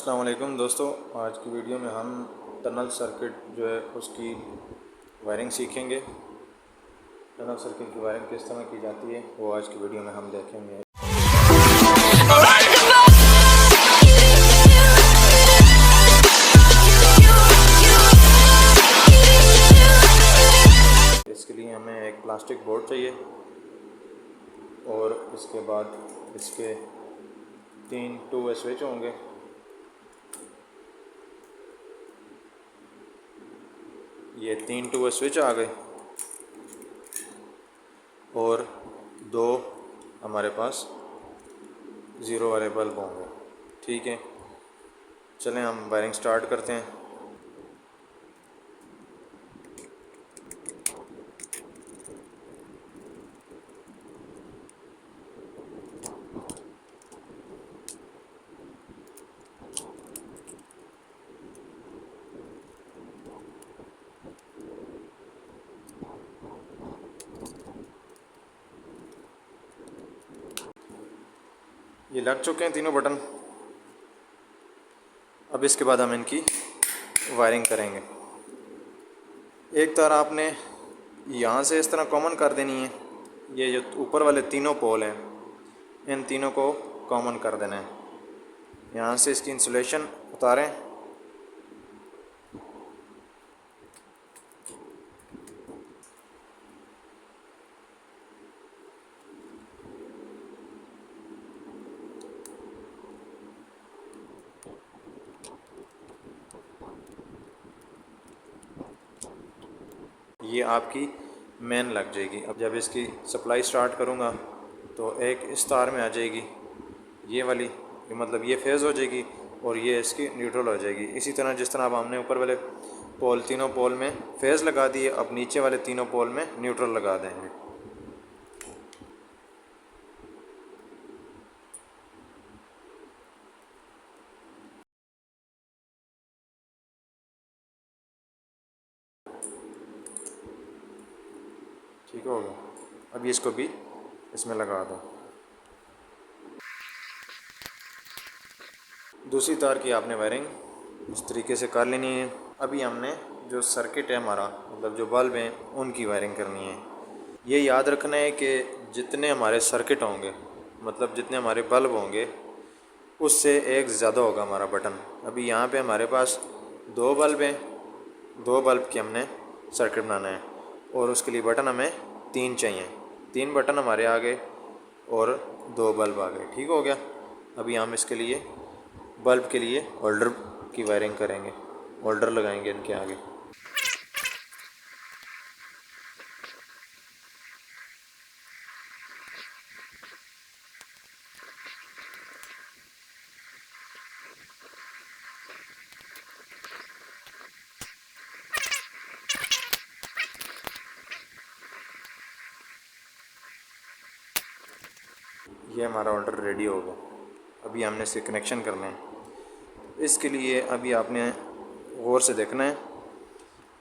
अस्सलाम वालेकुम दोस्तों, आज की वीडियो में हम टनल सर्किट जो है उसकी वायरिंग सीखेंगे। टनल सर्किट की वायरिंग किस तरह की जाती है वो आज की वीडियो में हम देखेंगे। इसके लिए हमें एक प्लास्टिक बोर्ड चाहिए और इसके बाद इसके 3 2-वे स्विच होंगे। ये 3 2-वे स्विच आ गए और 2 हमारे पास ज़ीरो वाले बल्ब होंगे। ठीक है, चलें हम वायरिंग स्टार्ट करते हैं। ये लग चुके हैं तीनों बटन। अब इसके बाद हम इनकी वायरिंग करेंगे। एक तार आपने यहाँ से इस तरह कॉमन कर देनी है। ये जो ऊपर वाले तीनों पोल हैं इन तीनों को कॉमन कर देना है। यहाँ से इसकी इंसुलेशन उतारें। ये आपकी मेन लग जाएगी। अब जब इसकी सप्लाई स्टार्ट करूँगा तो एक इस तार में आ जाएगी ये वाली, मतलब ये फेज़ हो जाएगी और ये इसकी न्यूट्रल हो जाएगी। इसी तरह जिस तरह अब हमने ऊपर वाले पोल तीनों पोल में फेज़ लगा दिए, अब नीचे वाले तीनों पोल में न्यूट्रल लगा देंगे। ठीक हो गया। अब इसको भी इसमें लगा दो। दूसरी तार की आपने वायरिंग इस तरीके से कर लेनी है। अभी हमने जो सर्किट है हमारा, मतलब जो बल्ब हैं उनकी वायरिंग करनी है। ये याद रखना है कि जितने हमारे सर्किट होंगे, मतलब जितने हमारे बल्ब होंगे उससे एक ज़्यादा होगा हमारा बटन। अभी यहाँ पे हमारे पास 2 बल्ब हैं, 2 बल्ब की हमने सर्किट बनाना है और उसके लिए बटन हमें 3 चाहिए। 3 बटन हमारे आ गए और 2 बल्ब आ गए। ठीक हो गया। अभी हम इसके लिए बल्ब के लिए होल्डर की वायरिंग करेंगे, होल्डर लगाएंगे इनके आगे। ये हमारा होल्डर रेडी हो गया। अभी हमने इसे कनेक्शन करना है। इसके लिए अभी आपने गौर से देखना है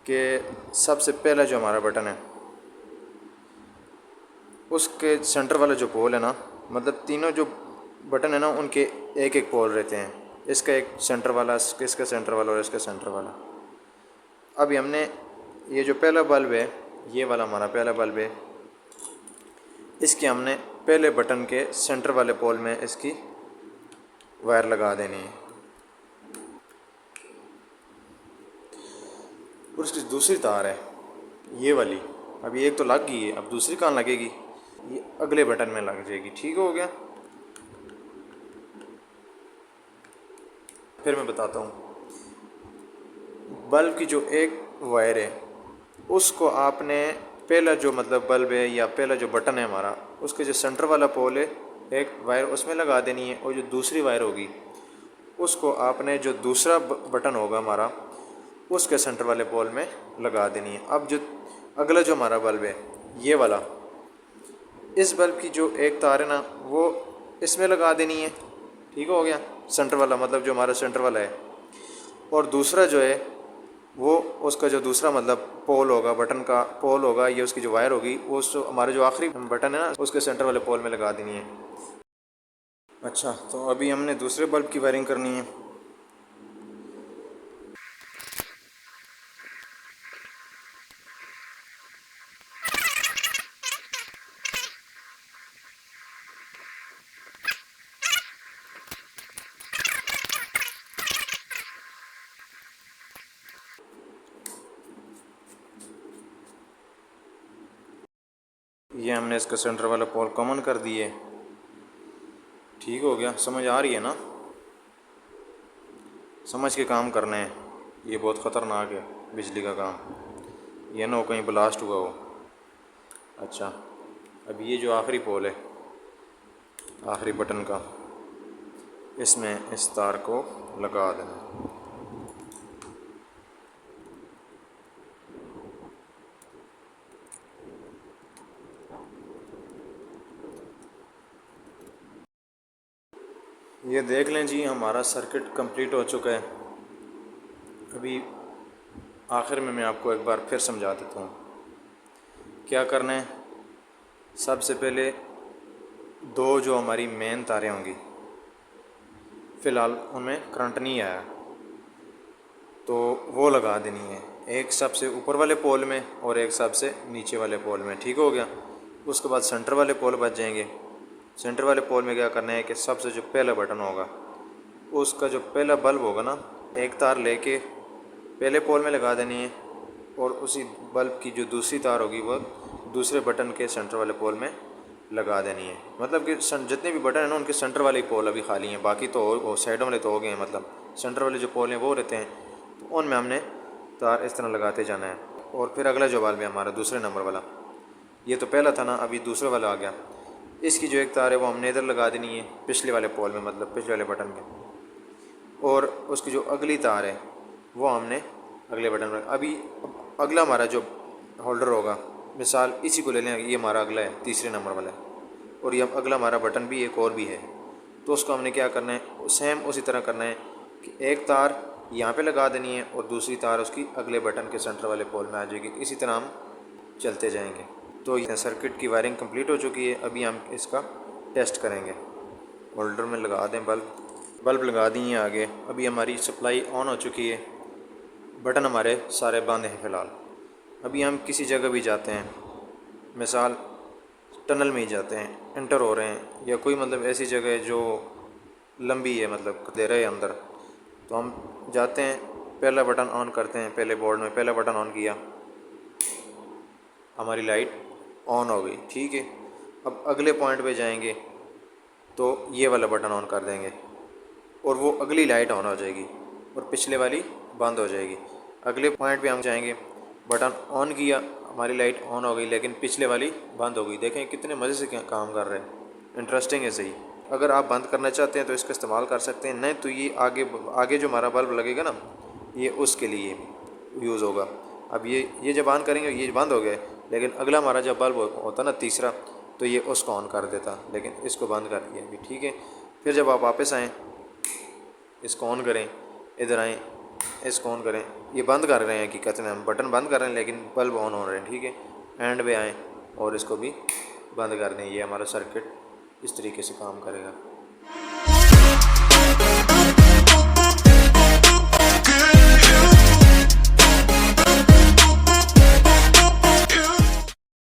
कि सबसे पहला जो हमारा बटन है उसके सेंटर वाला जो पोल है ना, मतलब तीनों जो बटन है ना उनके एक एक पोल रहते हैं। इसका एक सेंटर वाला, इसका सेंटर वाला और इसका सेंटर वाला। अभी हमने ये जो पहला बल्ब है, ये वाला हमारा पहला बल्ब है, इसके हमने पहले बटन के सेंटर वाले पोल में इसकी वायर लगा देनी है। और इसकी दूसरी तार है ये वाली, अभी एक तो लग गई है, अब दूसरी कहाँ लगेगी? ये अगले बटन में लग जाएगी। ठीक हो गया। फिर मैं बताता हूँ। बल्ब की जो एक वायर है उसको आपने पहला जो मतलब बल्ब है या पहला जो बटन है हमारा, उसके जो सेंटर वाला पोल है एक वायर उसमें लगा देनी है और जो दूसरी वायर होगी उसको आपने जो दूसरा बटन होगा हमारा उसके सेंटर वाले पोल में लगा देनी है। अब जो अगला जो हमारा बल्ब है ये वाला, इस बल्ब की जो एक तार है ना वो इसमें लगा देनी है। ठीक हो गया। सेंटर वाला मतलब जो हमारा सेंटर वाला है, और दूसरा जो है वो उसका जो दूसरा मतलब पोल होगा, बटन का पोल होगा, ये उसकी जो वायर होगी वो हमारे जो आखिरी बटन है ना उसके सेंटर वाले पोल में लगा देनी है। अच्छा, तो अभी हमने दूसरे बल्ब की वायरिंग करनी है। ये हमने इसका सेंटर वाला पोल कॉमन कर दिए। ठीक हो गया, समझ आ रही है ना? समझ के काम करने हैं, ये बहुत ख़तरनाक है बिजली का काम, ये ना हो कहीं ब्लास्ट हुआ हो। अच्छा, अब ये जो आखिरी पोल है, आखिरी बटन का, इसमें इस तार को लगा देना। ये देख लें जी, हमारा सर्किट कंप्लीट हो चुका है। अभी आखिर में मैं आपको एक बार फिर समझा देता हूँ क्या करना है। सबसे पहले दो जो हमारी मेन तारें होंगी, फ़िलहाल उनमें करंट नहीं आया तो वो लगा देनी है, एक सबसे ऊपर वाले पोल में और एक सबसे नीचे वाले पोल में। ठीक हो गया। उसके बाद सेंटर वाले पोल बच जाएंगे। सेंटर वाले पोल में क्या करना है कि सबसे जो पहला बटन होगा, उसका जो पहला बल्ब होगा ना, एक तार लेके पहले पोल में लगा देनी है और उसी बल्ब की जो दूसरी तार होगी वो दूसरे बटन के सेंटर वाले पोल में लगा देनी है। मतलब कि जितने भी बटन हैं ना, उनके सेंटर वाले पोल अभी खाली हैं, बाकी तो साइडों वाले तो हो गए हैं। मतलब सेंटर वाले जो पोल हैं वो रहते हैं, तो उनमें हमने तार इस तरह लगाते जाना है। और फिर अगला जो बल्ब है हमारा दूसरे नंबर वाला, ये तो पहला था ना, अभी दूसरा वाला आ गया। इसकी जो एक तार है वो हमने इधर लगा देनी है, पिछले वाले पोल में, मतलब पिछले वाले बटन के। और उसकी जो अगली तार है वो हमने अगले बटन पर। अभी अगला हमारा जो होल्डर होगा, मिसाल इसी को ले लें, ये हमारा अगला है, तीसरे नंबर वाला है, और ये अगला हमारा बटन भी एक और भी है। तो उसको हमने क्या करना है, सेम उसी तरह करना है कि एक तार यहाँ पे लगा देनी है और दूसरी तार उसकी अगले बटन के सेंटर वाले पोल में आ जाएगी। इसी तरह हम चलते जाएंगे। तो ये सर्किट की वायरिंग कंप्लीट हो चुकी है। अभी हम इसका टेस्ट करेंगे। होल्डर में लगा दें बल्ब लगा दिए आगे। अभी हमारी सप्लाई ऑन हो चुकी है, बटन हमारे सारे बंद हैं फ़िलहाल। अभी हम किसी जगह भी जाते हैं, मिसाल टनल में ही जाते हैं, एंटर हो रहे हैं, या कोई मतलब ऐसी जगह है जो लंबी है, मतलब अंधेरा है अंदर, तो हम जाते हैं, पहला बटन ऑन करते हैं। पहले बोर्ड में पहला बटन ऑन किया, हमारी लाइट ऑन हो गई। ठीक है। अब अगले पॉइंट पे जाएंगे तो ये वाला बटन ऑन कर देंगे और वो अगली लाइट ऑन हो जाएगी और पिछले वाली बंद हो जाएगी। अगले पॉइंट पे हम जाएंगे, बटन ऑन किया, हमारी लाइट ऑन हो गई लेकिन पिछले वाली बंद हो गई। देखें कितने मज़े से काम कर रहे हैं, इंटरेस्टिंग है सही। अगर आप बंद करना चाहते हैं तो इसका इस्तेमाल कर सकते हैं, नहीं तो ये आगे जो हमारा बल्ब लगेगा ना, ये उसके लिए यूज़ होगा। अब ये जब ऑन करेंगे ये बंद हो गए, लेकिन अगला हमारा जब बल्ब होता ना तीसरा, तो ये उसको ऑन कर देता, लेकिन इसको बंद कर दिया अभी। ठीक है। फिर जब आप वापस आएँ, इसको ऑन करें, इधर आएँ, इसको ऑन करें, ये बंद कर रहे हैं कि कहते हैं हम बटन बंद कर रहे हैं लेकिन बल्ब ऑन हो रहे हैं। ठीक है। एंड पे आएँ और इसको भी बंद कर दें। ये हमारा सर्किट इस तरीके से काम करेगा।